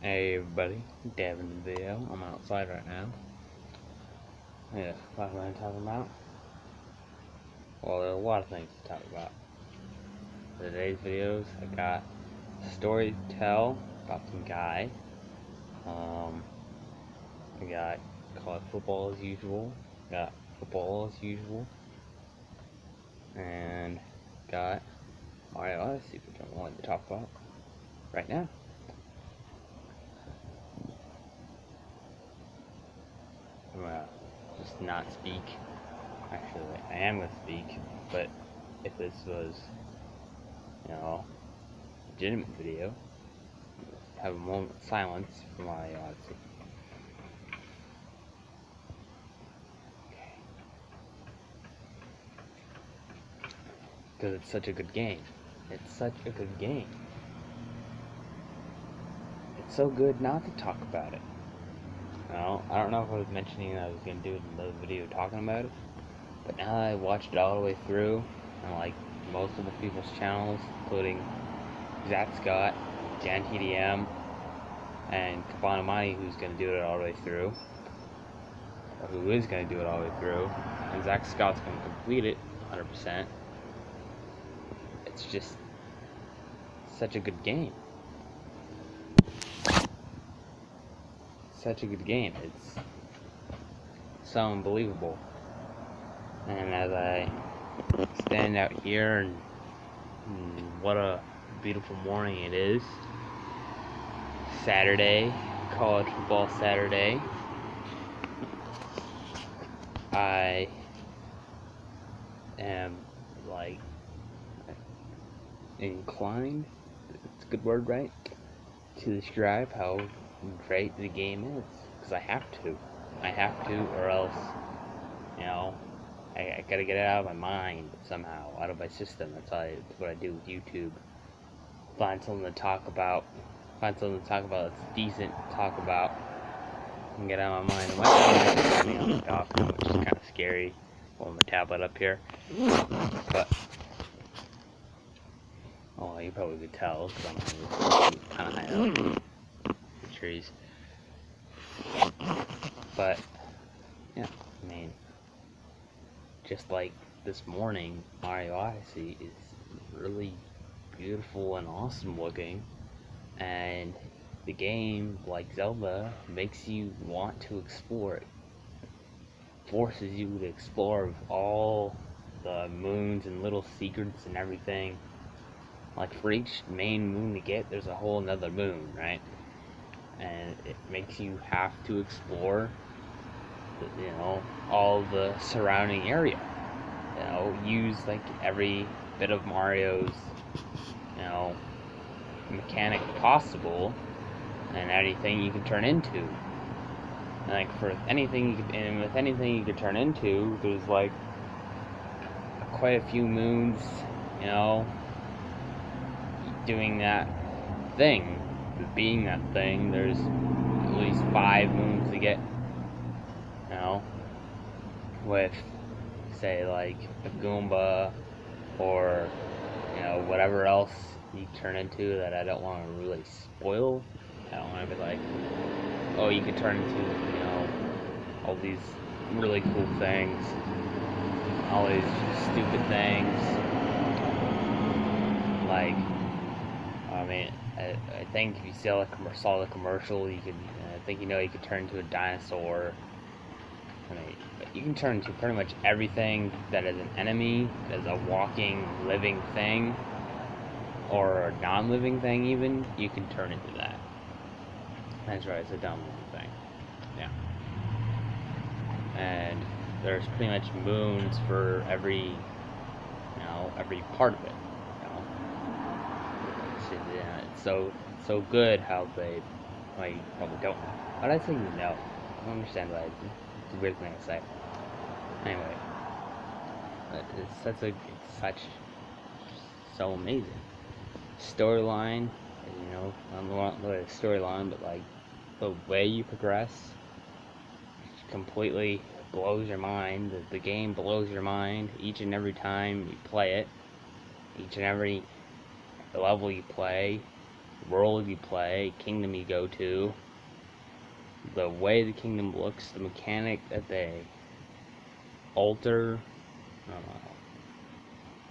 Hey everybody, Devin the video. I'm outside right now. Yeah, what am I talking about? Well, there are a lot of things to talk about. For today's videos, I got a story to tell about some guy. I got college football as usual. Got football as usual. And got Odysee, which I wanted to talk about right now. I'm gonna just not speak. Actually, I am gonna speak, but if this was, legitimate video, have a moment of silence for my Odysee. Because it's such a good game. It's such a good game. It's so good not to talk about it. I don't know if I was mentioning that I was going to do another video talking about it, but now that I watched it all the way through, and like most of the people's channels, including Zach Scott, Dan TDM, and Kabanamani, who's going to do it all the way through, or who is going to do it all the way through, and Zach Scott's going to complete it 100%. It's just such a good game. Such a good game. It's so unbelievable. And as I stand out here, and what a beautiful morning it is. Saturday, college football Saturday. I am inclined, it's a good word, right, to describe how great the game is, because I have to, or else, I gotta get it out of my mind somehow, out of my system. That's what I do with YouTube. Find something to talk about that's decent to talk about, and get out of my mind. And my phone's running on the dock, which is kind of scary, holding my tablet up here, but you probably could tell, because I'm kind of high up in the trees. But, yeah, I mean, just like this morning, Mario Odyssey is really beautiful and awesome looking, and the game, like Zelda, makes you want to explore it. Forces you to explore all the moons and little secrets and everything. Like, for each main moon to get, there's a whole another moon, right? And it makes you have to explore, all the surrounding area. Use like every bit of Mario's, mechanic possible, and anything you can turn into. And like with anything you could turn into, there's like quite a few moons, doing that thing, being that thing. There's at least 5 moons to get, with, say, like a Goomba, or whatever else you turn into that I don't want to really spoil. I don't want to be like, oh, you could turn into, all these really cool things, all these stupid things. Like, I mean, I think if you saw the commercial, you could, you could turn into a dinosaur. I mean, you can turn into pretty much everything that is an enemy, that is a walking, living thing, or a non-living thing even, you can turn into that. That's right, it's a non-living thing. Yeah. And there's pretty much moons for every part of it. It's so good how they, well, you probably don't know. But I think you know. I don't understand why it's a weird thing to say. Anyway, but it's so amazing. Storyline, not the storyline, but like the way you progress completely blows your mind. The game blows your mind each and every time you play it. Each and every level you play, world you play, kingdom you go to, the way the kingdom looks, the mechanic that they alter. I don't know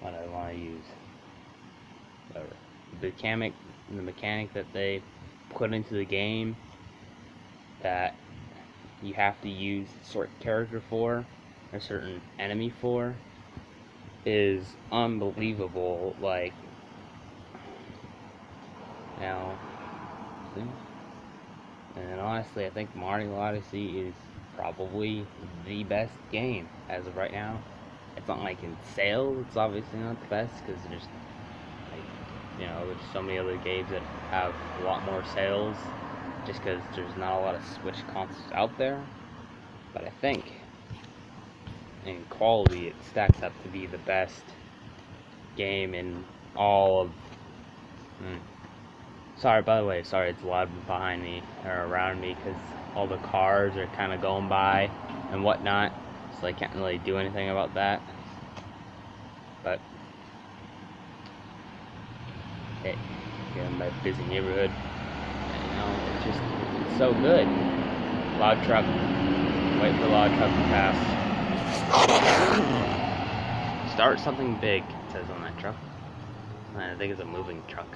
what I want to use. Whatever. The mechanic that they put into the game that you have to use a certain character for, a certain enemy for, is unbelievable. Like, you know, and honestly, I think Mario Odyssey is probably the best game as of right now. It's not like in sales, it's obviously not the best because there's, like, you know, there's so many other games that have a lot more sales just because there's not a lot of Switch consoles out there. But I think in quality it stacks up to be the best game in all of... Sorry, by the way, sorry it's loud behind me or around me because all the cars are kind of going by and whatnot, so I can't really do anything about that. But hey, get in my busy neighborhood. And, you know, it's so good. Loud truck. Wait for loud truck to pass. Start something big, it says on that truck. I think it's a moving truck.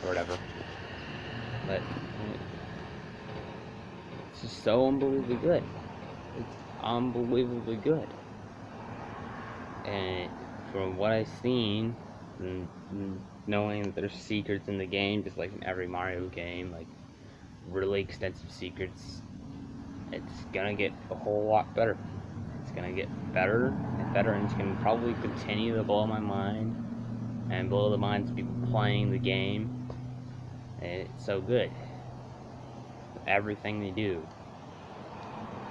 Or whatever. But it's just so unbelievably good. It's unbelievably good. And from what I've seen, and knowing that there's secrets in the game, just like in every Mario game, like really extensive secrets, it's gonna get a whole lot better. It's gonna get better and better, and it's gonna probably continue to blow my mind and blow the minds of people playing the game. And it's so good. Everything they do.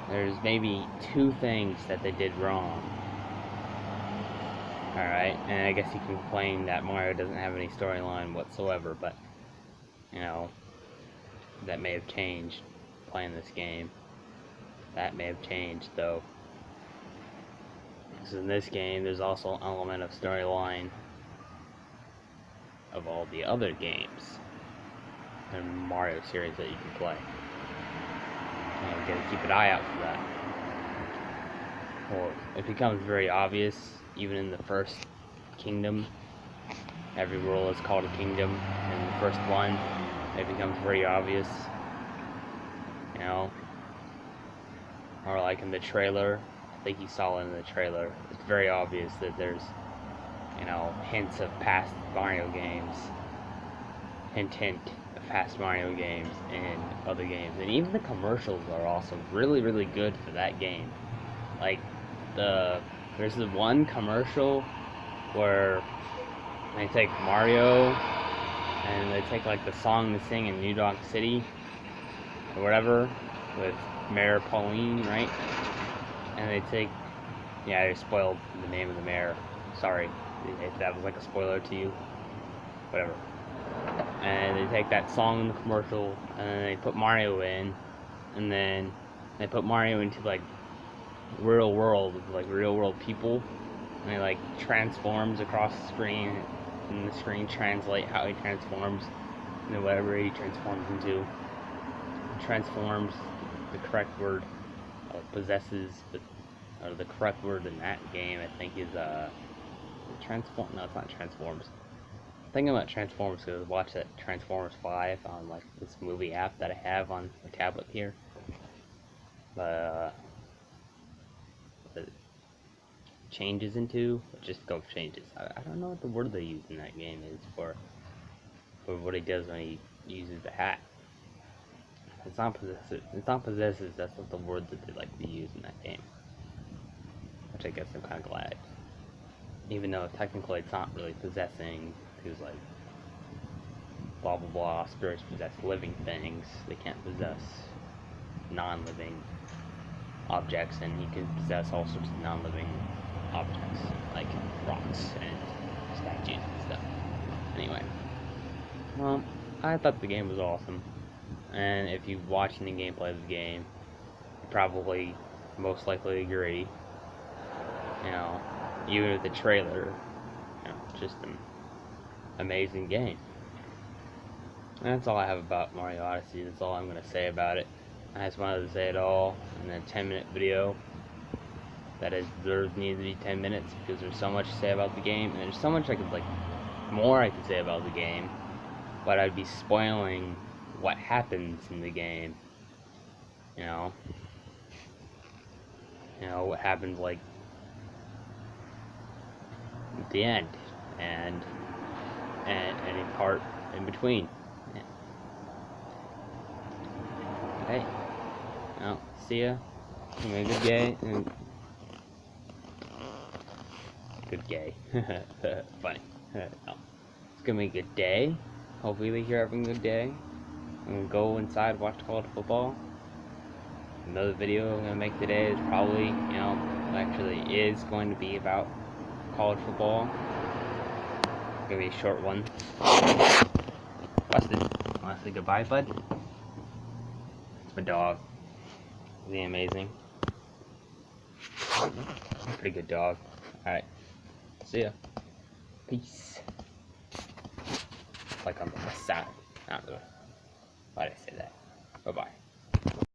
There's maybe 2 things that they did wrong. Alright, and I guess you can complain that Mario doesn't have any storyline whatsoever, but, you know, that may have changed playing this game. That may have changed, though. Because in this game, there's also an element of storyline of all the other games in Mario series that you can play. And you gotta keep an eye out for that. Or it becomes very obvious, even in the first kingdom. Every world is called a kingdom. In the first one, it becomes very obvious. You know? Or like in the trailer, I think you saw it in the trailer, it's very obvious that there's, you know, hints of past Mario games. Hint of past Mario games in other games. And even the commercials are also really, really good for that game. Like, there's the one commercial where they take Mario and they take like the song they sing in New Donk City or whatever with Mayor Pauline, right? And they take, yeah, I spoiled the name of the mayor. Sorry if that was like a spoiler to you. Whatever. And they take that song in the commercial and then they put Mario in, and then they put Mario into like real world with like real world people, and he like transforms across the screen, and the screen translate how he transforms into whatever he transforms into. Transforms, the correct word, possesses, or the correct word in that game I think is transform. No, it's not transforms. Thinking about Transformers because I watched that Transformers 5 on like this movie app that I have on the tablet here. But it changes into, just go changes. I don't know what the word they use in that game is for what he does when he uses the hat. It's not possessive. It's not possessive. That's not the word that they like to use in that game. Which I guess I'm kind of glad. Even though technically it's not really possessing. Because like blah blah blah, spirits possess living things. They can't possess non-living objects, and you can possess all sorts of non-living objects like rocks and statues and stuff. Anyway, well, I thought the game was awesome, and if you've watched any gameplay of the game, you probably most likely agree. You know, even with the trailer, you know, just an amazing game. And that's all I have about Mario Odyssey. That's all I'm going to say about it. I just wanted to say it all in a 10-minute video. That is, there needs to be 10 minutes because there's so much to say about the game, and there's so much I could more I could say about the game, but I'd be spoiling what happens in the game. You know what happens at the end and any part in between. Yeah. Okay. Well, see ya. Have a good day. Good gay. Funny. No. It's gonna be a good day. Hopefully you're having a good day. I'm gonna go inside, watch college football. Another video I'm gonna make today is probably, actually is going to be about college football. It's gonna be a short one. Wanna say goodbye, bud? It's my dog. Isn't he amazing? Pretty good dog. Alright. See ya. Peace. Like on the west side. I don't know. Why did I say that? Bye bye.